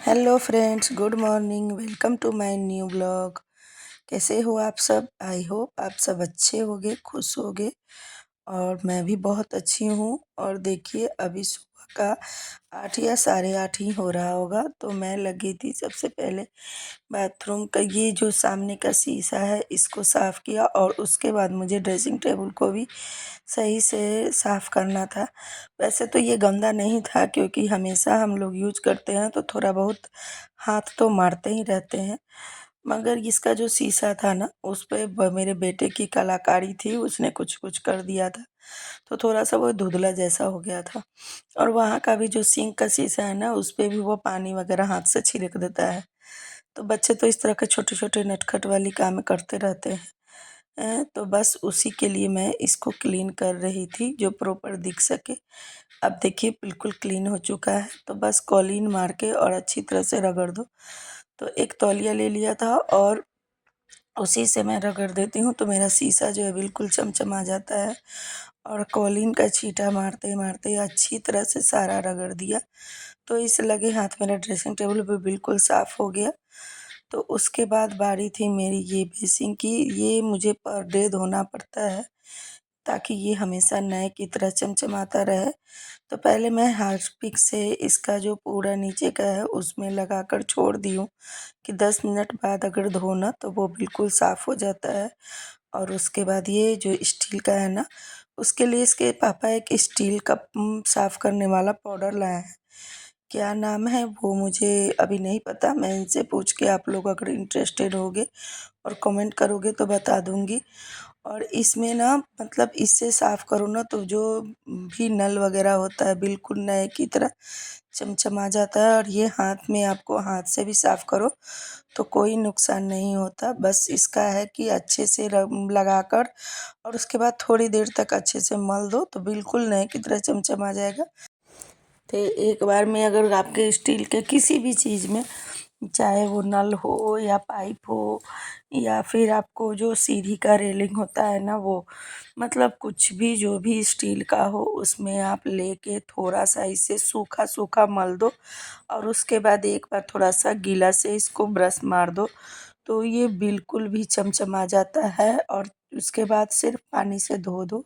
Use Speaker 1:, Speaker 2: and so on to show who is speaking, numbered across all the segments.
Speaker 1: Hello friends, good morning. Welcome to my new blog. कैसे हो आप सब? आई होप आप सब अच्छे होगे, खुश होगे। और मैं भी बहुत अच्छी हूँ। और देखिए, अभी सुबह का 8 या साढ़े 8 ही हो रहा होगा, तो मैं लगी थी सबसे पहले बाथरूम का ये जो सामने का शीशा है इसको साफ़ किया। और उसके बाद मुझे ड्रेसिंग टेबल को भी सही से साफ़ करना था। वैसे तो ये गंदा नहीं था, क्योंकि हमेशा हम लोग यूज करते हैं तो थोड़ा बहुत हाथ तो मारते ही रहते हैं। मगर इसका जो शीशा था ना, उस पे मेरे बेटे की कलाकारी थी, उसने कुछ कुछ कर दिया था, तो थोड़ा सा वो धुंधला जैसा हो गया था। और वहाँ का भी जो सिंक का शीशा है ना, उस पे भी वो पानी वगैरह हाथ से छिड़क देता है। तो बच्चे तो इस तरह के छोटे छोटे नटखट वाली काम करते रहते हैं। तो बस उसी के लिए मैं इसको क्लीन कर रही थी, जो प्रॉपर दिख सके। अब देखिए बिल्कुल क्लीन हो चुका है, तो बस कॉलीन मार के और अच्छी तरह से रगड़ दो। तो एक तौलिया ले लिया था और उसी से मैं रगड़ देती हूँ, तो मेरा शीशा जो है बिल्कुल चमचमा जाता है। और कॉलीन का छींटा मारते मारते अच्छी तरह से सारा रगड़ दिया, तो इस लगे हाथ मेरा ड्रेसिंग टेबल भी बिल्कुल साफ़ हो गया। तो उसके बाद बारी थी मेरी ये बेसिन की। ये मुझे पर डे धोना पड़ता है, ताकि ये हमेशा नए की तरह चमचमाता रहे। तो पहले मैं हार्पिक से इसका जो पूरा नीचे का है उसमें लगाकर छोड़ दी हूँ कि 10 मिनट बाद अगर धो ना तो वो बिल्कुल साफ़ हो जाता है। और उसके बाद ये जो स्टील का है ना, उसके लिए इसके पापा एक स्टील का साफ़ करने वाला पाउडर लाए हैं। क्या नाम है वो मुझे अभी नहीं पता, मैं इनसे पूछ के आप लोग अगर इंटरेस्टेड होगे और कमेंट करोगे तो बता दूंगी। और इसमें ना, मतलब इससे साफ़ करो ना तो जो भी नल वगैरह होता है बिल्कुल नए की तरह चमचमा जाता है। और ये हाथ में, आपको हाथ से भी साफ़ करो तो कोई नुकसान नहीं होता। बस इसका है कि अच्छे से लगाकर और उसके बाद थोड़ी देर तक अच्छे से मल दो तो बिल्कुल नए की तरह चमचमा जाएगा। तो एक बार में अगर आपके स्टील के किसी भी चीज़ में, चाहे वो नल हो या पाइप हो या फिर आपको जो सीढ़ी का रेलिंग होता है ना वो, मतलब कुछ भी जो भी स्टील का हो, उसमें आप लेके थोड़ा सा इसे सूखा सूखा मल दो। और उसके बाद एक बार थोड़ा सा गीला से इसको ब्रश मार दो, तो ये बिल्कुल भी चमचमा जाता है। और उसके बाद सिर्फ पानी से धो दो।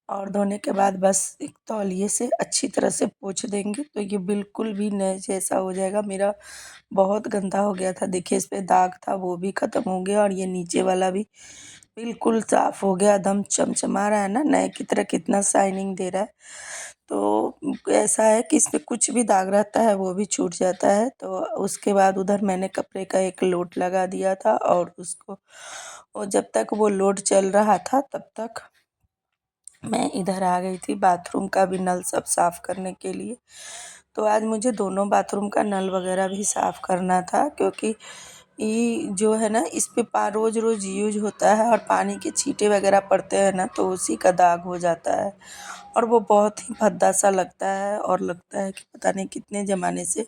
Speaker 1: और धोने के बाद बस एक तौलिए से अच्छी तरह से पोंछ देंगे तो ये बिल्कुल भी नए जैसा हो जाएगा। मेरा बहुत गंदा हो गया था, देखिए इस पे दाग था वो भी ख़त्म हो गया। और ये नीचे वाला भी बिल्कुल साफ़ हो गया, एकदम चमचमा रहा है ना, नए की तरह कितना शाइनिंग दे रहा है। तो ऐसा है कि इस पे कुछ भी दाग रहता है वो भी छूट जाता है। तो उसके बाद उधर मैंने कपड़े का एक लोड लगा दिया था, और उसको, और जब तक वो लोड चल रहा था तब तक मैं इधर आ गई थी बाथरूम का भी नल सब साफ़ करने के लिए। तो आज मुझे दोनों बाथरूम का नल वगैरह भी साफ़ करना था, क्योंकि ये जो है ना, इस पे रोज़ रोज़ यूज होता है और पानी के छींटे वगैरह पड़ते हैं ना, तो उसी का दाग हो जाता है। और वो बहुत ही भद्दा सा लगता है, और लगता है कि पता नहीं कितने ज़माने से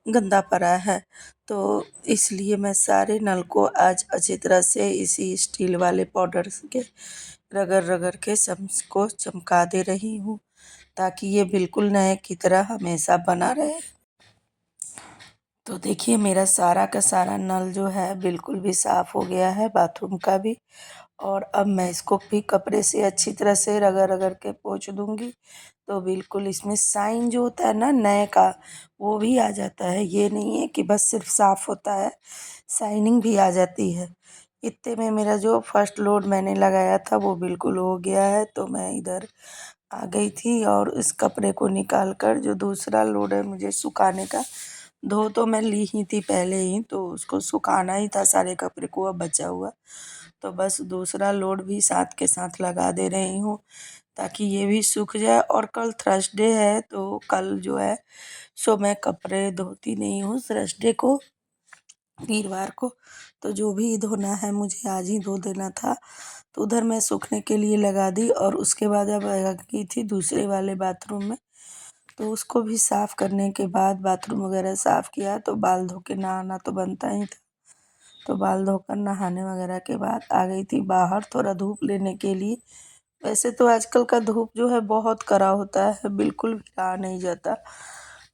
Speaker 1: गंदा पड़ा है। तो इसलिए मैं सारे नल को आज अच्छी तरह से इसी स्टील वाले पाउडर के रगड़ रगड़ के सबको चमका दे रही हूँ, ताकि ये बिल्कुल नए की तरह हमेशा बना रहे। तो देखिए मेरा सारा का सारा नल जो है बिल्कुल भी साफ़ हो गया है, बाथरूम का भी। और अब मैं इसको भी कपड़े से अच्छी तरह से रगड़ रगड़ के पोंछ दूँगी, तो बिल्कुल इसमें शाइन जो होता है ना नए का, वो भी आ जाता है। ये नहीं है कि बस सिर्फ साफ़ होता है, शाइनिंग भी आ जाती है। इतने में मेरा जो फर्स्ट लोड मैंने लगाया था वो बिल्कुल हो गया है। तो मैं इधर आ गई थी और इस कपड़े को निकाल कर जो दूसरा लोड है मुझे सुखाने का, धो तो मैं ली ही थी पहले ही, तो उसको सुखाना ही था सारे कपड़े को अब बचा हुआ। तो बस दूसरा लोड भी साथ के साथ लगा दे रही हूँ, ताकि ये भी सूख जाए। और कल थर्सडे है, तो कल जो है सो मैं कपड़े धोती नहीं हूँ थर्सडे को, वीरवार को। तो जो भी धोना है मुझे आज ही धो देना था, तो उधर मैं सूखने के लिए लगा दी। और उसके बाद अब गई थी दूसरे वाले बाथरूम में, तो उसको भी साफ़ करने के बाद बाथरूम वगैरह साफ़ किया, तो बाल धो के नहाना तो बनता ही था। तो बाल धोकर नहाने वगैरह के बाद आ गई थी बाहर थोड़ा धूप लेने के लिए। वैसे तो आजकल का धूप जो है बहुत कड़ा होता है, बिल्कुल भी रहा नहीं जाता।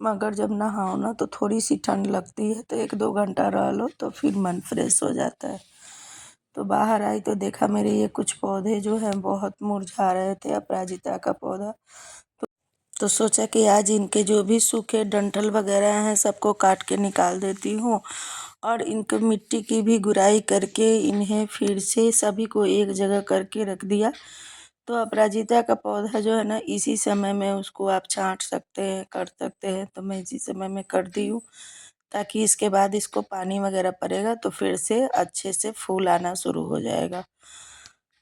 Speaker 1: मगर जब नहाओ ना तो थोड़ी सी ठंड लगती है, तो 1-2 घंटा रह लो तो फिर मन फ्रेश हो जाता है। तो बाहर आई तो देखा मेरे ये कुछ पौधे जो हैं बहुत मुरझा रहे थे, अपराजिता का पौधा। तो सोचा कि आज इनके जो भी सूखे डंठल वगैरह हैं सबको काट के निकाल देती हूँ और इनको मिट्टी की भी गुड़ाई करके इन्हें फिर से सभी को एक जगह करके रख दिया। तो अपराजिता का पौधा जो है ना, इसी समय में उसको आप छांट सकते हैं, कर सकते हैं, तो मैं इसी समय में कर दी हूँ ताकि इसके बाद इसको पानी वगैरह पड़ेगा तो फिर से अच्छे से फूल आना शुरू हो जाएगा।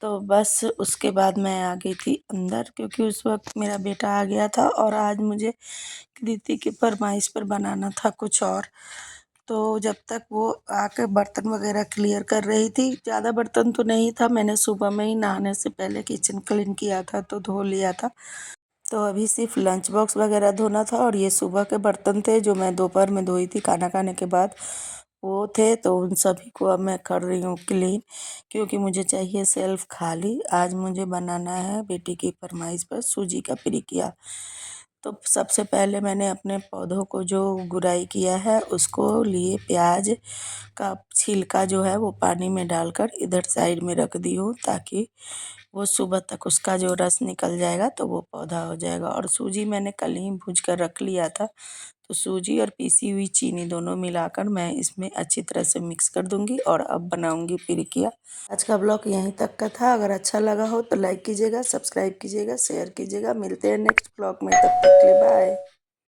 Speaker 1: तो बस उसके बाद मैं आ गई थी अंदर, क्योंकि उस वक्त मेरा बेटा आ गया था और आज मुझे कृति की फरमाइश पर बनाना था कुछ और। तो जब तक वो आके बर्तन वगैरह क्लियर कर रही थी, ज़्यादा बर्तन तो नहीं था, मैंने सुबह में ही नहाने से पहले किचन क्लीन किया था तो धो लिया था। तो अभी सिर्फ लंच बॉक्स वगैरह धोना था और ये सुबह के बर्तन थे जो मैं दोपहर में धोई थी खाना खाने के बाद, वो थे। तो उन सभी को अब मैं कर रही हूँ क्लीन, क्योंकि मुझे चाहिए सेल्फ खाली। आज मुझे बनाना है बेटी की फरमाइश पर सूजी का पिरिकिया। तो सबसे पहले मैंने अपने पौधों को जो गुड़ाई किया है उसको लिए, प्याज का छिलका जो है वो पानी में डालकर इधर साइड में रख दी हूँ, ताकि वो सुबह तक उसका जो रस निकल जाएगा तो वो पौधा हो जाएगा। और सूजी मैंने कल ही भूज कर रख लिया था, तो सूजी और पीसी हुई चीनी दोनों मिलाकर मैं इसमें अच्छी तरह से मिक्स कर दूंगी और अब बनाऊंगी पिरिकिया। आज का ब्लॉग यहीं तक का था। अगर अच्छा लगा हो तो लाइक कीजिएगा, सब्सक्राइब कीजिएगा, शेयर कीजिएगा। मिलते हैं नेक्स्ट ब्लॉग में, तब तक के लिए बाय।